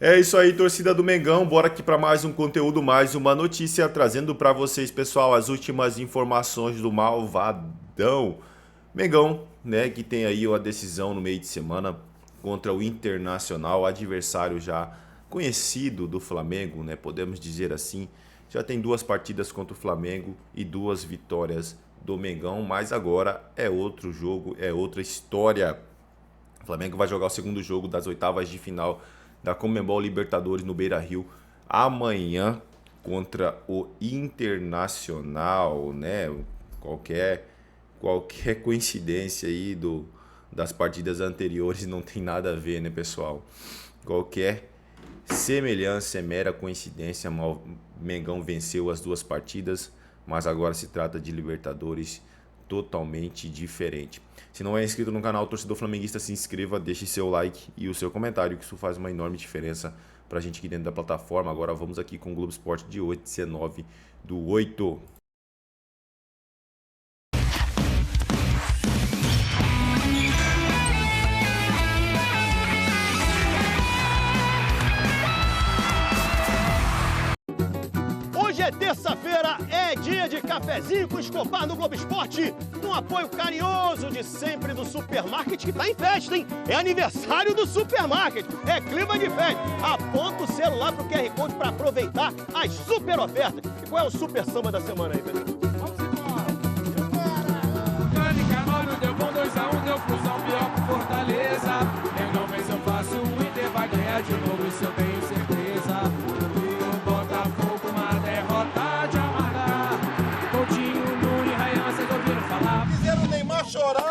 É isso aí, torcida do Mengão, bora aqui para mais um conteúdo, mais uma notícia, trazendo para vocês, pessoal, as últimas informações do malvadão Mengão, né, que tem aí a decisão no meio de semana contra o Internacional, adversário já conhecido do Flamengo, né, podemos dizer assim. Já tem 2 partidas contra o Flamengo e 2 vitórias do Mengão, mas agora é outro jogo, é outra história. O Flamengo vai jogar o segundo jogo das oitavas de final da Conmebol Libertadores no Beira-Rio amanhã contra o Internacional, né? Qualquer coincidência aí das partidas anteriores não tem nada a ver, né, pessoal? Qualquer semelhança é mera coincidência. Mengão venceu as 2 partidas, mas agora se trata de Libertadores totalmente diferente. Se não é inscrito no canal Torcedor Flamenguista, se inscreva, deixe seu like e o seu comentário, que isso faz uma enorme diferença pra gente aqui dentro da plataforma. Agora vamos aqui com o Globo Esporte de 8/19/8. Hoje é terça-feira, é dia de cafezinho com Escobar no Globo Esporte, com apoio carinhoso de sempre do Supermarket, que tá em festa, hein? É aniversário do Supermarket, é clima de festa. Aponta o celular pro QR Code para aproveitar as super ofertas. E qual é o super samba da semana aí, Pedro? Vamos embora! Clânica 9, deu bom 2x1, deu fusão, pior pro Fortaleza. Mengão vez eu faço um Inter, vai ganhar de novo, isso eu tenho certeza. Chorar,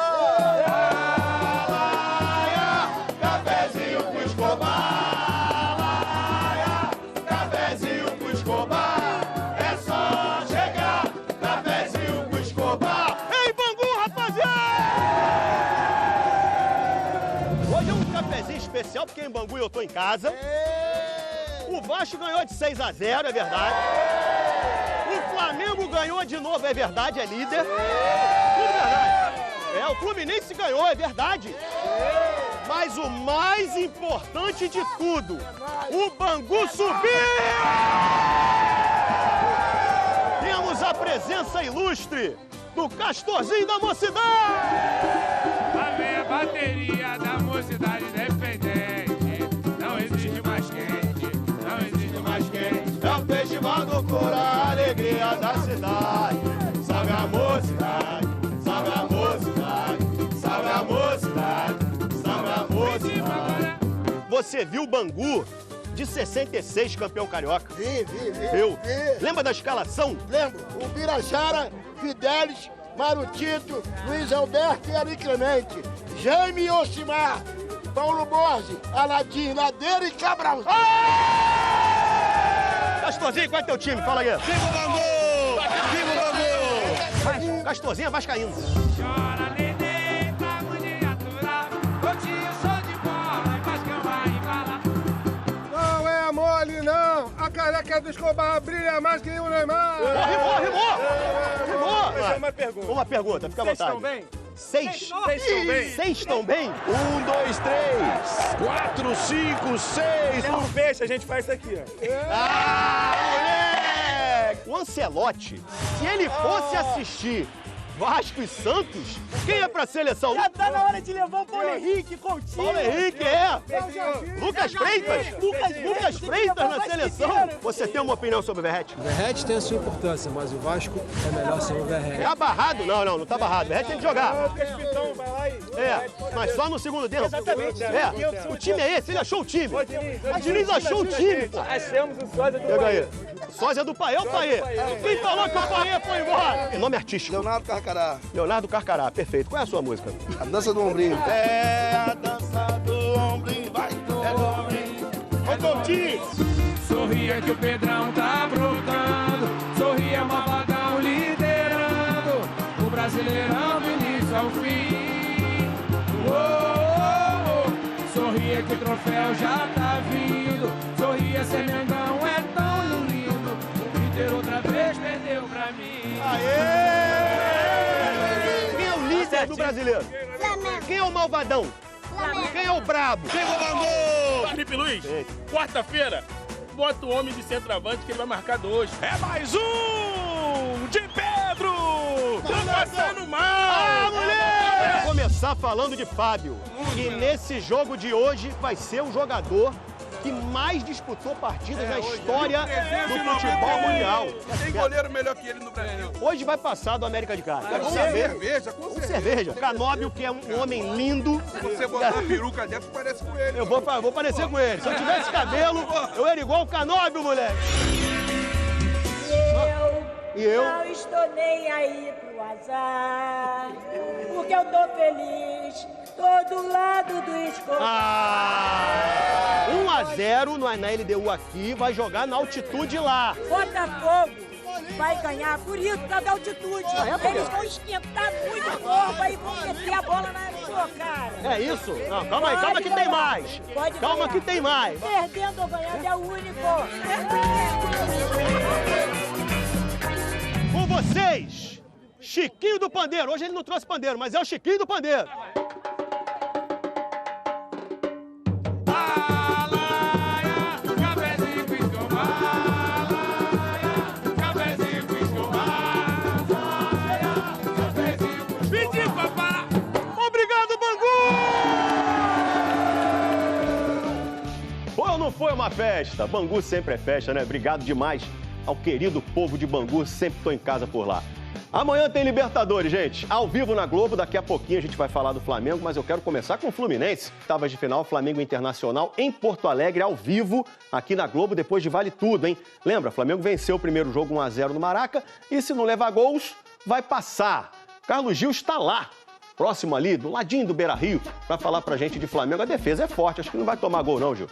cafezinho com Escobar, cafezinho com Escobar, é só chegar, cafezinho com Escobar. Ei, Bangu, rapaziada! Hoje é um cafezinho especial, porque em Bangu eu tô em casa. O Vasco ganhou de 6-0, é verdade. O Flamengo ganhou de novo, é verdade, é líder. Tudo verdade. O Fluminense ganhou, é verdade. Mas o mais importante de tudo, o Bangu subiu! Temos a presença ilustre do Castorzinho da Mocidade! A meia bateria da Mocidade independente, não existe mais quente, não existe mais quente. É o festival do coro, a alegria da cidade. Salve a mocidade, salve a mocidade, salve a mocidade, salve a mocidade. Você viu o Bangu de 66, campeão carioca? Vi. Viu? Lembra da escalação? Lembro. O Birajara, Fidelis, Marutito, Luiz Alberto e Ari Clemente. Jaime Osimar, Paulo Borges, Aladim, Ladeira e Cabral. Castorzinho, qual é teu time? Fala aí. Viva o Bangu! Viva o Bangu! Castorzinho é vascaíno. Chora, neném, pra agonia aturar, hoje show de bola, e Vascão vai embalar. Não é mole, não! A careca do Escobar brilha mais que o Neymar! Rimou! Deixa uma pergunta. Uma pergunta, fica à vontade. Estão bem? 6? Vocês estão bem? 6 estão bem? 1, 2, 3, 4, 5, 6. É um peixe, a gente faz isso aqui, ó. Ah, moleque! O Ancelotti, se ele fosse assistir Vasco e Santos, quem é pra seleção? Já tá na hora de levar o Paulo Henrique, Coutinho. Paulo Henrique, Lucas Freitas? Lucas Freitas na seleção? Você tem uma opinião sobre o Verratti? O Verratti tem a sua importância, mas o Vasco é melhor sem o Verratti. Tá barrado? Não tá barrado. O Verratti tem que jogar. Então, vai lá e... Mas só no segundo tempo. Exatamente. O time é esse, ele achou o time. O Diniz achou o time, pô. Achamos o sósia do Pega aí. Sósia do Paê ou Paê? Quem falou que o Paê foi embora? Nome artístico. Leonardo Carcará, Leonardo Carcará, perfeito. Qual é a sua música? a dança do ombrinho. É a dança do ombrinho, vai do ombrinho. Ô, Coutinho! Sorria que o Pedrão tá brotando, sorria malvadão liderando, o Brasileirão do início ao fim. Sorria que o troféu já tá vindo, sorria ser Mengão é tão lindo, o Inter outra vez perdeu pra mim. Aê! Quem é o líder do brasileiro? Flamengo. Quem é o malvadão? Flamengo. Quem é o brabo? Viva o Bangu! Felipe Luiz, quarta-feira, bota o homem de centroavante que ele vai marcar 2. É mais um de Pedro! Tá passando mal! Ah, mulher! Vou começar falando de Fábio, que nesse jogo de hoje vai ser o jogador que mais disputou partidas na história do futebol mundial. Tem goleiro melhor que ele no Brasil. Hoje vai passar do América de Cali. Quero Com saber. cerveja. Com cerveja. Canóbio, que é um homem lindo. Se você botar a peruca dentro, parece com ele. Eu vou parecer com ele. Se eu tivesse cabelo, eu era igual o Canóbio, moleque. E eu? Não estou nem aí pro azar, porque eu tô feliz, tô do lado do Ah! 1-0 na LDU aqui, vai jogar na altitude lá. Botafogo vai ganhar, por isso, por causa da altitude. Eles vão esquentar muito a corda e vão meter a bola na sua cara. É isso? Não, calma que tem mais. Calma que tem mais. Perdendo ou ganhando é o único. Com vocês, Chiquinho do Pandeiro. Hoje ele não trouxe pandeiro, mas é o Chiquinho do Pandeiro. Obrigado, Bangu! Foi ou não foi uma festa? Bangu sempre é festa, né? Obrigado demais ao querido povo de Bangu, sempre estou em casa por lá. Amanhã tem Libertadores, gente, ao vivo na Globo, daqui a pouquinho a gente vai falar do Flamengo, mas eu quero começar com o Fluminense. Oitavas de final, Flamengo Internacional em Porto Alegre, ao vivo, aqui na Globo, depois de Vale Tudo, hein? Lembra, Flamengo venceu o primeiro jogo 1-0 no Maraca e se não levar gols, vai passar. Carlos Gil está lá, próximo ali, do ladinho do Beira-Rio, para falar pra gente de Flamengo. A defesa é forte, acho que não vai tomar gol não, Gil.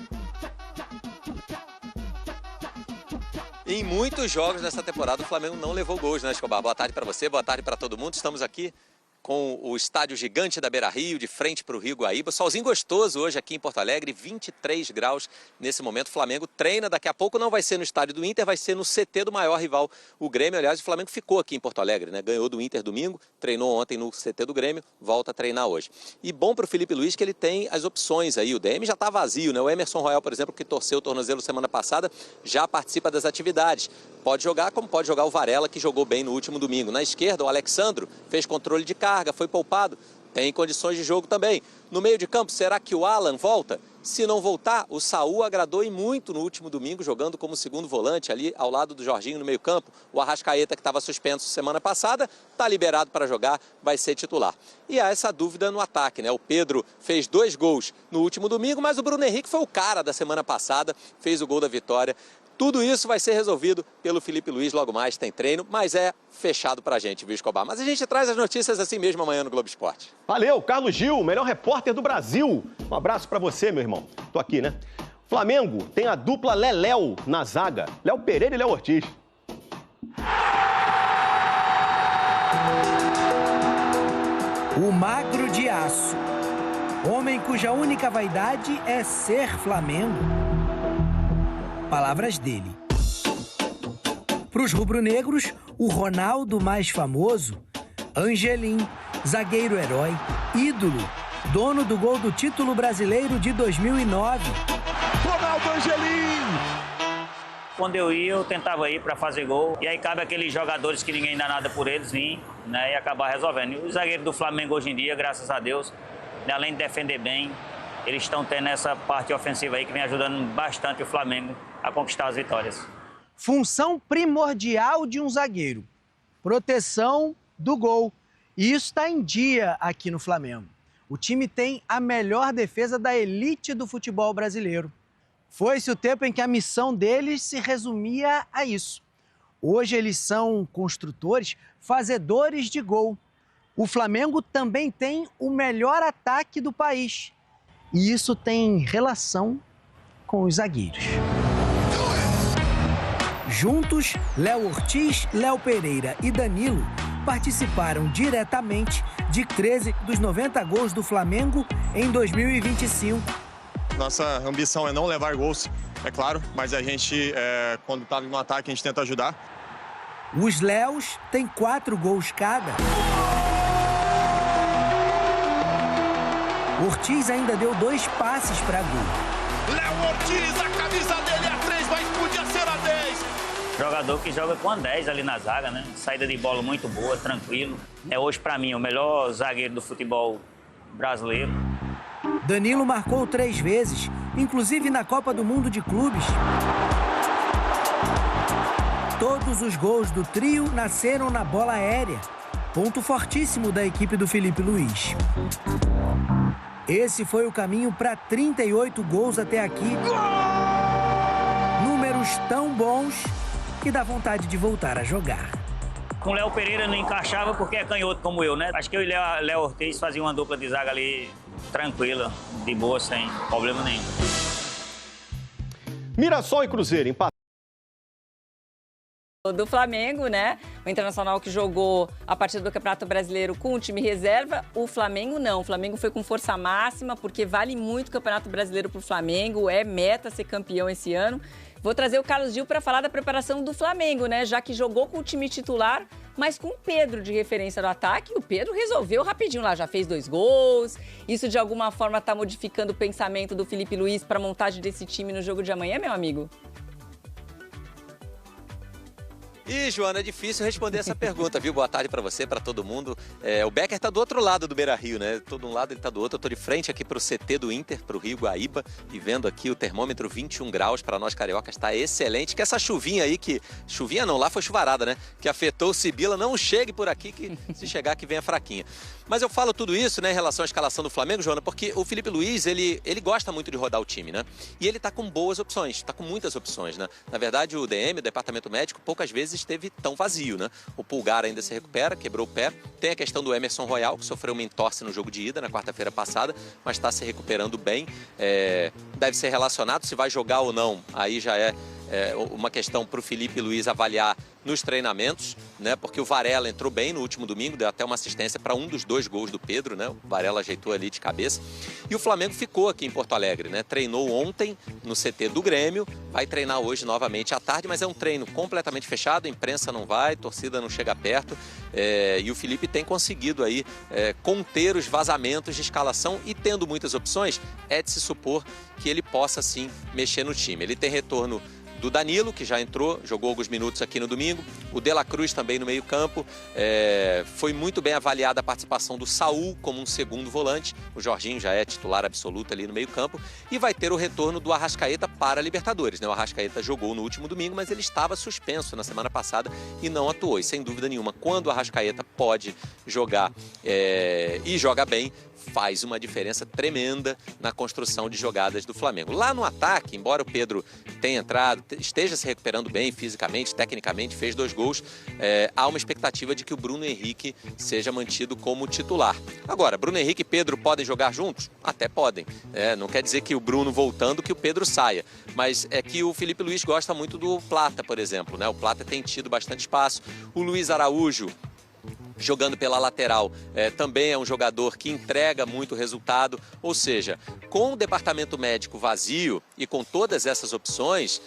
Em muitos jogos nessa temporada, o Flamengo não levou gols, né, Escobar? Boa tarde para você, boa tarde para todo mundo. Estamos aqui com o estádio gigante da Beira-Rio, de frente para o Rio Guaíba. Solzinho gostoso hoje aqui em Porto Alegre, 23 graus nesse momento. O Flamengo treina, daqui a pouco não vai ser no estádio do Inter, vai ser no CT do maior rival, o Grêmio. Aliás, o Flamengo ficou aqui em Porto Alegre, né? Ganhou do Inter domingo, treinou ontem no CT do Grêmio, volta a treinar hoje. E bom para o Felipe Luiz que ele tem as opções aí. O DM já está vazio, né? O Emerson Royal, por exemplo, que torceu o tornozelo semana passada, já participa das atividades. Pode jogar como pode jogar o Varela, que jogou bem no último domingo. Na esquerda, o Alexandro fez controle de carga, foi poupado, tem condições de jogo também. No meio de campo, será que o Alan volta? Se não voltar, o Saul agradou e muito no último domingo, jogando como segundo volante ali ao lado do Jorginho no meio campo. O Arrascaeta, que estava suspenso semana passada, está liberado para jogar, vai ser titular. E há essa dúvida no ataque, né? O Pedro fez 2 gols no último domingo, mas o Bruno Henrique foi o cara da semana passada, fez o gol da vitória. Tudo isso vai ser resolvido pelo Felipe Luiz, logo mais tem treino, mas é fechado pra gente, viu, Escobar? Mas a gente traz as notícias assim mesmo amanhã no Globo Esporte. Valeu, Carlos Gil, melhor repórter do Brasil. Um abraço pra você, meu irmão. Tô aqui, né? Flamengo tem a dupla Leléo na zaga, Léo Pereira e Léo Ortiz. O magro de aço, homem cuja única vaidade é ser Flamengo. Palavras dele. Para os rubro-negros, o Ronaldo mais famoso, Angelim, zagueiro herói, ídolo, dono do gol do título brasileiro de 2009. Ronaldo Angelim! Quando eu ia, eu tentava ir para fazer gol. E aí cabe aqueles jogadores que ninguém dá nada por eles vir, né, e acabar resolvendo. E os zagueiros do Flamengo hoje em dia, graças a Deus, né, além de defender bem, eles estão tendo essa parte ofensiva aí que vem ajudando bastante o Flamengo a conquistar as vitórias. Função primordial de um zagueiro: proteção do gol. E isso está em dia aqui no Flamengo. O time tem a melhor defesa da elite do futebol brasileiro. Foi-se o tempo em que a missão deles se resumia a isso. Hoje eles são construtores, fazedores de gol. O Flamengo também tem o melhor ataque do país. E isso tem relação com os zagueiros. Juntos, Léo Ortiz, Léo Pereira e Danilo participaram diretamente de 13 dos 90 gols do Flamengo em 2025. Nossa ambição é não levar gols, é claro, mas a gente, quando está no ataque, a gente tenta ajudar. Os Léos têm 4 gols cada. Ortiz ainda deu 2 passes para gol. Léo Léo Ortiz, a camisa dele é a 3, mas podia ser a 10. Jogador que joga com a 10 ali na zaga, né? Saída de bola muito boa, tranquilo. É hoje, para mim, o melhor zagueiro do futebol brasileiro. Danilo marcou 3 vezes, inclusive na Copa do Mundo de Clubes. Todos os gols do trio nasceram na bola aérea. Ponto fortíssimo da equipe do Filipe Luís. Esse foi o caminho para 38 gols até aqui. Números tão bons que dá vontade de voltar a jogar. Com o Léo Pereira não encaixava porque é canhoto como eu, né? Acho que eu e Léo Ortiz faziam uma dupla de zaga ali tranquila, de boa, sem problema nenhum. Mirassol e Cruzeiro empataram. Do Flamengo, né? O Internacional que jogou a partida do Campeonato Brasileiro com o time reserva, o Flamengo não. O Flamengo foi com força máxima, porque vale muito o Campeonato Brasileiro para o Flamengo, é meta ser campeão esse ano. Vou trazer o Carlos Gil para falar da preparação do Flamengo, né? Já que jogou com o time titular, mas com o Pedro de referência no ataque. O Pedro resolveu rapidinho lá, já fez 2 gols. Isso de alguma forma está modificando o pensamento do Filipe Luís para a montagem desse time no jogo de amanhã, meu amigo? E, Joana, é difícil responder essa pergunta, viu? Boa tarde para você, para todo mundo. O Becker tá do outro lado do Beira-Rio, né? Tô de um lado, ele tá do outro. Eu tô de frente aqui pro CT do Inter, pro Rio Guaíba, e vendo aqui o termômetro 21 graus para nós cariocas, tá excelente. Que essa chuvinha aí, chuvinha não, lá foi chuvarada, né? Que afetou o Sibila, não chegue por aqui, que se chegar aqui venha fraquinha. Mas eu falo tudo isso, né, em relação à escalação do Flamengo, Joana, porque o Filipe Luís, ele gosta muito de rodar o time, né? E ele tá com boas opções, tá com muitas opções, né? Na verdade, o DM, o Departamento Médico, poucas vezes esteve tão vazio, né? O Pulgar ainda se recupera, quebrou o pé. Tem a questão do Emerson Royal, que sofreu uma entorse no jogo de ida na quarta-feira passada, mas está se recuperando bem. Deve ser relacionado, se vai jogar ou não, aí já é uma questão para o Filipe Luís avaliar nos treinamentos, né? Porque o Varela entrou bem no último domingo, deu até uma assistência para um dos 2 gols do Pedro, né? O Varela ajeitou ali de cabeça. E o Flamengo ficou aqui em Porto Alegre, né? Treinou ontem no CT do Grêmio, vai treinar hoje novamente à tarde, mas é um treino completamente fechado, a imprensa não vai, a torcida não chega perto, e o Filipe tem conseguido aí conter os vazamentos de escalação, e tendo muitas opções, é de se supor que ele possa sim mexer no time. Ele tem retorno do Danilo, que já entrou, jogou alguns minutos aqui no domingo. O De La Cruz também no meio-campo. Foi muito bem avaliada a participação do Saul como um segundo volante. O Jorginho já é titular absoluto ali no meio-campo. E vai ter o retorno do Arrascaeta para a Libertadores, né? O Arrascaeta jogou no último domingo, mas ele estava suspenso na semana passada e não atuou. E sem dúvida nenhuma, quando o Arrascaeta pode jogar e joga bem, faz uma diferença tremenda na construção de jogadas do Flamengo. Lá no ataque, embora o Pedro tenha entrado, esteja se recuperando bem fisicamente, tecnicamente, fez 2 gols, há uma expectativa de que o Bruno Henrique seja mantido como titular. Agora, Bruno Henrique e Pedro podem jogar juntos? Até podem. Não quer dizer que o Bruno voltando, que o Pedro saia. Mas é que o Filipe Luís gosta muito do Plata, por exemplo, né? O Plata tem tido bastante espaço. O Luiz Araújo, jogando pela lateral, também é um jogador que entrega muito resultado. Ou seja, com o departamento médico vazio e com todas essas opções,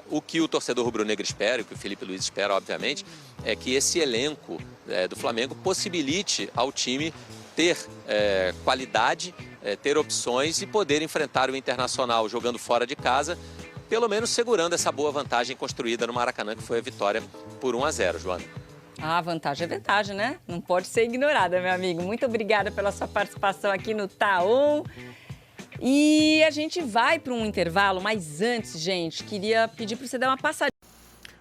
o que o torcedor rubro-negro espera, o que o Filipe Luís espera, obviamente, é que esse elenco do Flamengo possibilite ao time ter qualidade, ter opções e poder enfrentar o Internacional jogando fora de casa, pelo menos segurando essa boa vantagem construída no Maracanã, que foi a vitória por 1-0, Joana. A vantagem é vantagem, né? Não pode ser ignorada, meu amigo. Muito obrigada pela sua participação aqui no Tá1. E a gente vai para um intervalo, mas antes, gente, queria pedir para você dar uma passadinha.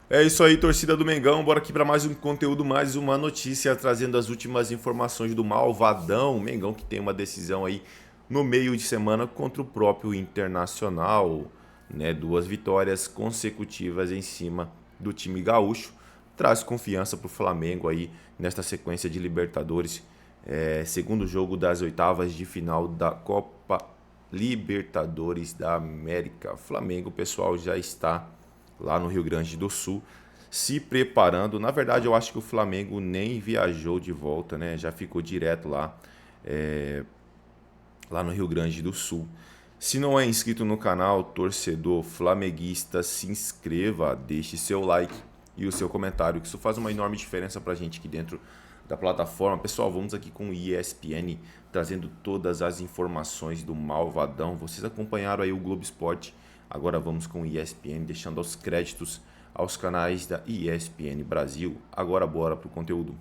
É isso aí, torcida do Mengão. Bora aqui para mais um conteúdo, mais uma notícia, trazendo as últimas informações do Malvadão. Mengão que tem uma decisão aí no meio de semana contra o próprio Internacional, né? 2 vitórias consecutivas em cima do time gaúcho. Traz confiança para o Flamengo aí nesta sequência de Libertadores. Segundo jogo das oitavas de final da Copa Libertadores da América. Flamengo, pessoal, já está lá no Rio Grande do Sul se preparando. Na verdade, eu acho que o Flamengo nem viajou de volta, né? Já ficou direto lá no Rio Grande do Sul. Se não é inscrito no canal, torcedor flamenguista, se inscreva, deixe seu like e o seu comentário, que isso faz uma enorme diferença pra gente aqui dentro da plataforma. Pessoal, vamos aqui com o ESPN, trazendo todas as informações do Malvadão. Vocês acompanharam aí o Globo Esporte, agora vamos com o ESPN, deixando os créditos aos canais da ESPN Brasil. Agora bora pro conteúdo.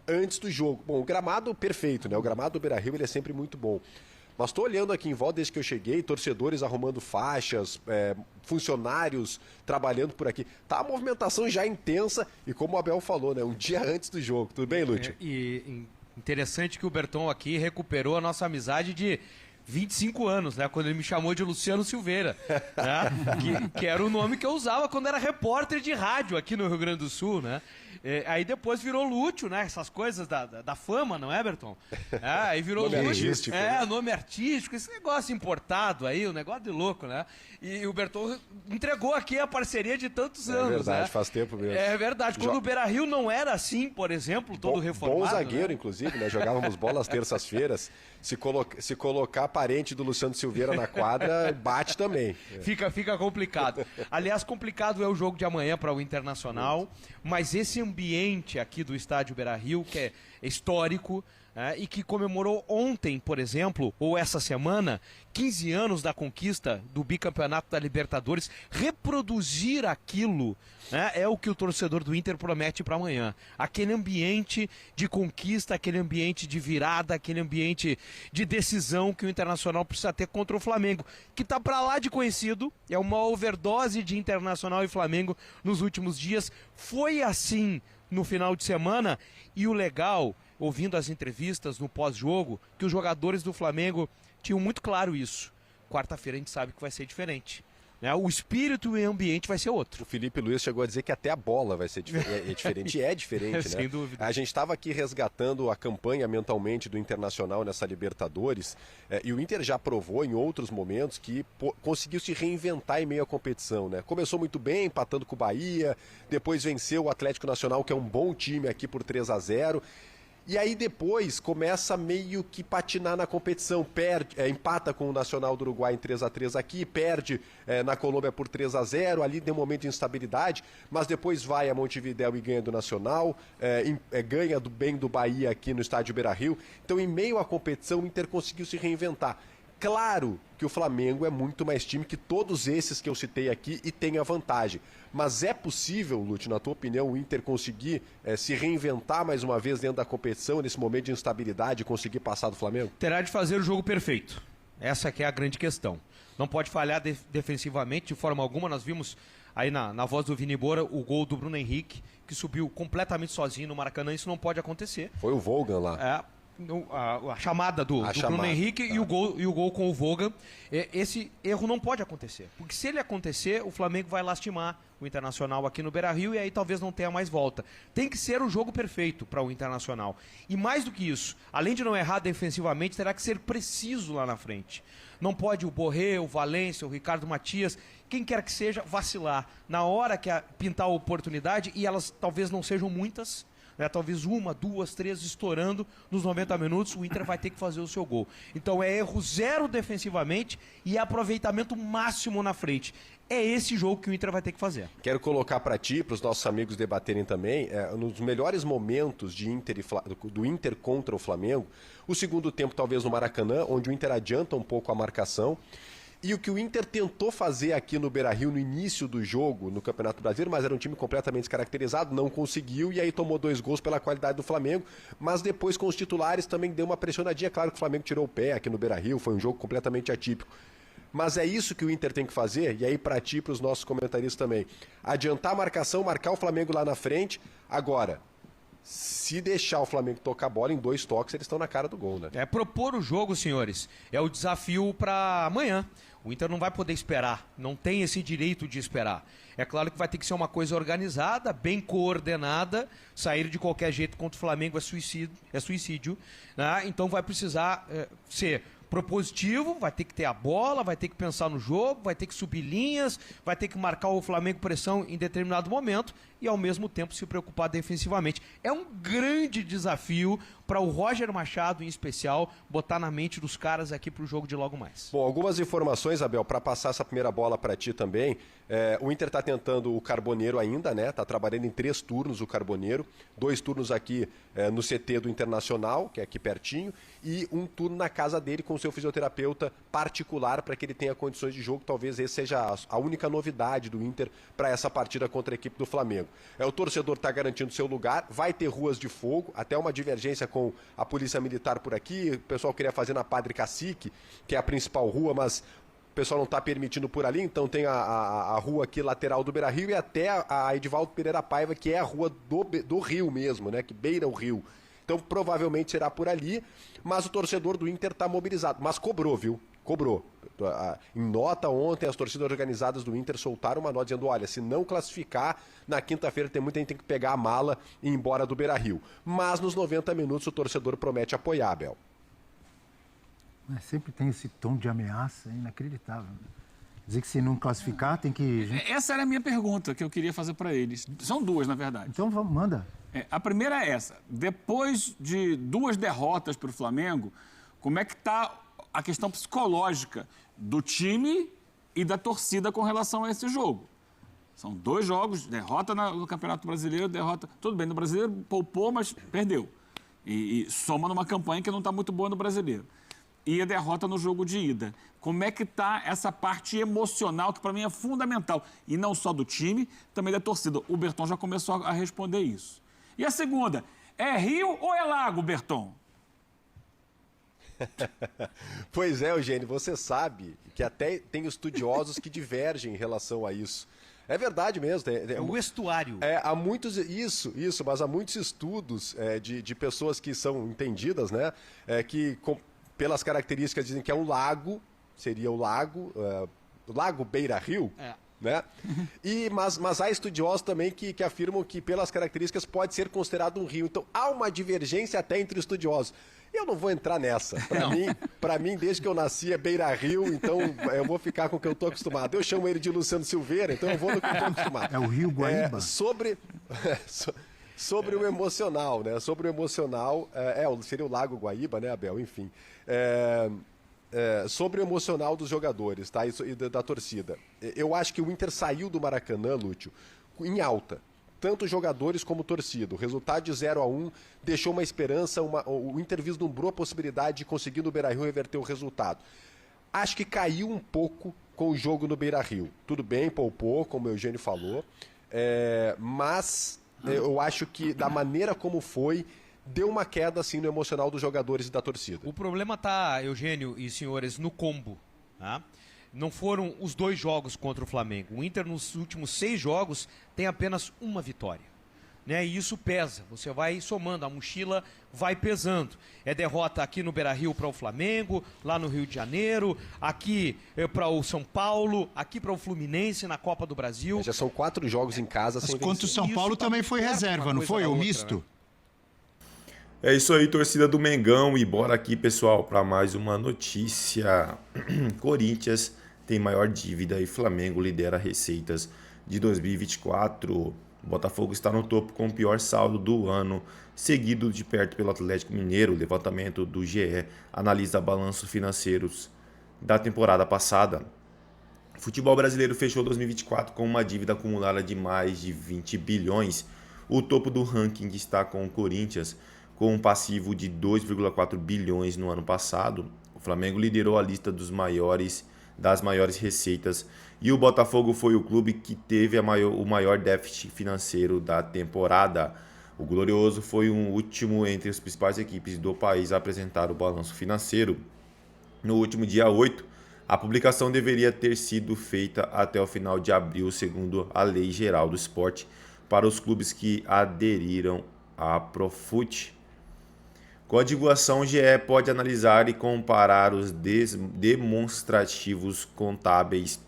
Antes do jogo. Bom, o gramado perfeito, né? O gramado do Beira-Rio ele é sempre muito bom. Mas estou olhando aqui em volta desde que eu cheguei, torcedores arrumando faixas, funcionários trabalhando por aqui. Tá a movimentação já intensa e como o Abel falou, né? Um dia antes do jogo. Tudo bem, Lúcio? E interessante que o Berton aqui recuperou a nossa amizade de 25 anos, né? Quando ele me chamou de Luciano Silveira, né? que era o nome que eu usava quando era repórter de rádio aqui no Rio Grande do Sul, né? Aí depois virou Lúcio, né? Essas coisas da fama, não é, Berton? Aí virou nome Lúcio. Artístico, né? Nome artístico, esse negócio importado aí, um negócio de louco, né? E o Berton entregou aqui a parceria de tantos anos, É verdade, né? faz tempo mesmo. É verdade. Quando o Beira-Rio não era assim, por exemplo, todo reformado. Bom zagueiro, né? Inclusive, né? Jogávamos bola às terças-feiras. Se colocar parente do Luciano Silveira na quadra, bate também. Fica complicado. Aliás, complicado é o jogo de amanhã para o Internacional, mas esse ambiente aqui do estádio Beira-Rio, que é histórico, e que comemorou ontem, por exemplo, ou essa semana, 15 anos da conquista do bicampeonato da Libertadores, reproduzir aquilo, né, é o que o torcedor do Inter promete para amanhã. Aquele ambiente de conquista, aquele ambiente de virada, aquele ambiente de decisão que o Internacional precisa ter contra o Flamengo, que está para lá de conhecido, é uma overdose de Internacional e Flamengo nos últimos dias. Foi assim no final de semana, e o legal, ouvindo as entrevistas no pós-jogo, que os jogadores do Flamengo tinham muito claro isso. Quarta-feira a gente sabe que vai ser diferente, né? O espírito e o ambiente vai ser outro. O Felipe Luiz chegou a dizer que até a bola vai ser diferente. É diferente, né? Sem dúvida. A gente estava aqui resgatando a campanha mentalmente do Internacional nessa Libertadores, e o Inter já provou em outros momentos que conseguiu se reinventar em meio à competição, né? Começou muito bem, empatando com o Bahia, depois venceu o Atlético Nacional, que é um bom time aqui por 3-0. E aí depois começa meio que patinar na competição, empata com o Nacional do Uruguai em 3-3 aqui, perde na Colômbia por 3-0, ali tem um momento de instabilidade, mas depois vai a Montevidéu e ganha do Nacional, ganha bem do Bahia aqui no estádio Beira-Rio. Então, em meio à competição, o Inter conseguiu se reinventar. Claro que o Flamengo é muito mais time que todos esses que eu citei aqui e tem a vantagem. Mas é possível, Lúcio, na tua opinião, o Inter conseguir se reinventar mais uma vez dentro da competição, nesse momento de instabilidade, e conseguir passar do Flamengo? Terá de fazer o jogo perfeito. Essa que é a grande questão. Não pode falhar defensivamente de forma alguma. Nós vimos aí na voz do Vini Moura o gol do Bruno Henrique, que subiu completamente sozinho no Maracanã. Isso não pode acontecer. Foi o Volgan lá. A chamada do Bruno Henrique e o gol com o Volgan. Esse erro não pode acontecer, porque se ele acontecer, o Flamengo vai lastimar o Internacional aqui no Beira-Rio e aí talvez não tenha mais volta. Tem que ser o jogo perfeito para o Internacional. E mais do que isso, além de não errar defensivamente, terá que ser preciso lá na frente. Não pode o Borré, o Valência, o Ricardo Matias, quem quer que seja, vacilar. Na hora que pintar a oportunidade, e elas talvez não sejam muitas, talvez uma, duas, três estourando nos 90 minutos, o Inter vai ter que fazer o seu gol. Então é erro zero defensivamente e aproveitamento máximo na frente. É esse jogo que o Inter vai ter que fazer. Quero colocar para ti, para os nossos amigos debaterem também, nos melhores momentos do Inter contra o Flamengo, o segundo tempo talvez no Maracanã, onde o Inter adianta um pouco a marcação. E o que o Inter tentou fazer aqui no Beira-Rio no início do jogo, no Campeonato Brasileiro, mas era um time completamente descaracterizado, não conseguiu, e aí tomou 2 gols pela qualidade do Flamengo, mas depois com os titulares também deu uma pressionadinha. Claro que o Flamengo tirou o pé aqui no Beira-Rio, foi um jogo completamente atípico. Mas é isso que o Inter tem que fazer, e aí para ti, para os nossos comentaristas também. Adiantar a marcação, marcar o Flamengo lá na frente. Agora, se deixar o Flamengo tocar a bola em 2 toques, eles estão na cara do gol, né? Propor o jogo, senhores, é o desafio para amanhã. O Inter não vai poder esperar, não tem esse direito de esperar. É claro que vai ter que ser uma coisa organizada, bem coordenada. Sair de qualquer jeito contra o Flamengo é suicídio, né? Então vai precisar ser propositivo, vai ter que ter a bola, vai ter que pensar no jogo, vai ter que subir linhas, vai ter que marcar o Flamengo pressão em determinado momento e ao mesmo tempo se preocupar defensivamente. É um grande desafio para o Roger Machado, em especial, botar na mente dos caras aqui para o jogo de logo mais. Bom, algumas informações, Abel, para passar essa primeira bola para ti também. O Inter está tentando o Carboneiro ainda, né? Está trabalhando em 3 turnos o Carboneiro, 2 turnos aqui no CT do Internacional, que é aqui pertinho, e 1 turno na casa dele com o seu fisioterapeuta particular para que ele tenha condições de jogo. Talvez esse seja a única novidade do Inter para essa partida contra a equipe do Flamengo. O torcedor está garantindo seu lugar, vai ter ruas de fogo, até uma divergência com a Polícia Militar por aqui. O pessoal queria fazer na Padre Cacique, que é a principal rua, mas o pessoal não está permitindo por ali, então tem a rua aqui lateral do Beira-Rio e até a Edivaldo Pereira Paiva, que é a rua do Rio mesmo, né, que beira o Rio. Então provavelmente será por ali, mas o torcedor do Inter está mobilizado. Mas cobrou, viu? Cobrou. Em nota ontem, as torcidas organizadas do Inter soltaram uma nota dizendo, olha, se não classificar, na quinta-feira tem muita gente que tem que pegar a mala e ir embora do Beira-Rio. Mas nos 90 minutos o torcedor promete apoiar, Abel. Sempre tem esse tom de ameaça, é inacreditável. Dizer que se não classificar tem que... Essa era a minha pergunta que eu queria fazer para eles. São 2, na verdade. Então vamos, manda. A primeira é essa. Depois de 2 derrotas para o Flamengo, como é que está a questão psicológica do time e da torcida com relação a esse jogo? São 2 jogos, derrota no Campeonato Brasileiro, derrota... Tudo bem, no Brasileiro poupou, mas perdeu. E soma numa campanha que não está muito boa no Brasileiro. E a derrota no jogo de ida. Como é que está essa parte emocional, que para mim é fundamental, e não só do time, também da torcida? O Berton já começou a responder isso. E a segunda, é rio ou é lago, Berton? Pois é, Eugênio, você sabe que até tem estudiosos que divergem em relação a isso. É verdade mesmo. É o estuário. Há muitos, mas há muitos estudos de pessoas que são entendidas, né? Pelas características dizem que é um lago, seria o lago Beira-Rio, né? Mas há estudiosos também que afirmam que pelas características pode ser considerado um rio. Então há uma divergência até entre estudiosos. Eu não vou entrar nessa. Para mim, desde que eu nasci é Beira-Rio, então eu vou ficar com o que eu estou acostumado. Eu chamo ele de Luciano Silveira, então eu vou no que eu estou acostumado. É o Rio Guaíba? Sobre o emocional, né? Sobre o emocional, seria o Lago Guaíba, né, Abel? Enfim. Sobre o emocional dos jogadores, tá? E da torcida. Eu acho que o Inter saiu do Maracanã, Lúcio, em alta. Tanto jogadores como torcida. O resultado de 0-1 deixou uma esperança, o Inter vislumbrou a possibilidade de conseguir no Beira-Rio reverter o resultado. Acho que caiu um pouco com o jogo no Beira-Rio. Tudo bem, poupou, como o Eugênio falou, mas eu acho que da maneira como foi, deu uma queda assim no emocional dos jogadores e da torcida. O problema tá, Eugênio e senhores, no combo, tá? Não foram os 2 jogos contra o Flamengo. O Inter, nos últimos 6 jogos, tem apenas uma vitória. Né? E isso pesa. Você vai somando, a mochila vai pesando. É derrota aqui no Beira-Rio para o Flamengo, lá no Rio de Janeiro, aqui para o São Paulo, aqui para o Fluminense na Copa do Brasil. Já são 4 jogos em casa sem vencer. Contra o São Paulo também foi reserva, não foi? O misto? É isso aí, torcida do Mengão. E bora aqui, pessoal, para mais uma notícia. Corinthians tem maior dívida e Flamengo lidera receitas de 2024. O Botafogo está no topo com o pior saldo do ano, seguido de perto pelo Atlético Mineiro. O levantamento do GE analisa balanços financeiros da temporada passada. O futebol brasileiro fechou 2024 com uma dívida acumulada de mais de 20 bilhões. O topo do ranking está com o Corinthians, com um passivo de 2,4 bilhões no ano passado. O Flamengo liderou a lista das maiores receitas e o Botafogo foi o clube que teve o maior déficit financeiro da temporada. O Glorioso foi o último entre as principais equipes do país a apresentar o balanço financeiro. No último dia 8, a publicação deveria ter sido feita até o final de abril, segundo a Lei Geral do Esporte, para os clubes que aderiram à Profut. Com a divulgação, o GE pode analisar e comparar os demonstrativos contábeis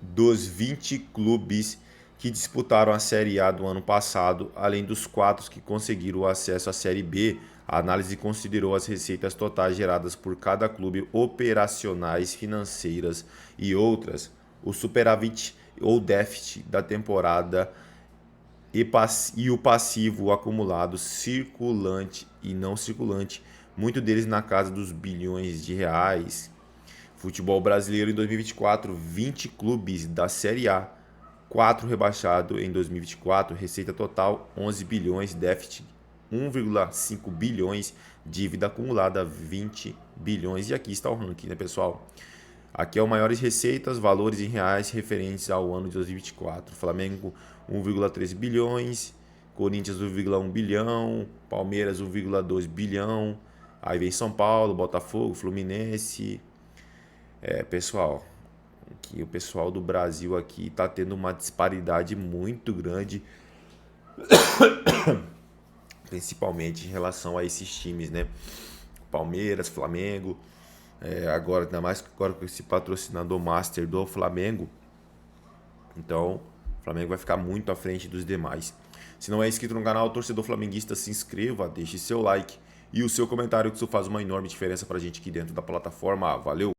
dos 20 clubes que disputaram a Série A do ano passado, além dos 4 que conseguiram o acesso à Série B, A análise considerou as receitas totais geradas por cada clube, operacionais, financeiras e outras, o superávit ou déficit da temporada e o passivo acumulado circulante e não circulante, muito deles na casa dos bilhões de reais. Futebol brasileiro em 2024, 20 clubes da Série A, 4 rebaixados em 2024, receita total 11 bilhões, déficit 1,5 bilhões, dívida acumulada 20 bilhões. E aqui está o ranking, né, pessoal? Aqui é o maiores receitas, valores em reais referentes ao ano de 2024. Flamengo 1,3 bilhões, Corinthians 1,1 bilhão, Palmeiras 1,2 bilhão, aí vem São Paulo, Botafogo, Fluminense. Pessoal, que o pessoal do Brasil aqui está tendo uma disparidade muito grande, principalmente em relação a esses times, né? Palmeiras, Flamengo, agora, ainda mais agora com esse patrocinador master do Flamengo, então o Flamengo vai ficar muito à frente dos demais. Se não é inscrito no canal, torcedor flamenguista, se inscreva, deixe seu like e o seu comentário, que isso faz uma enorme diferença pra gente aqui dentro da plataforma. Valeu!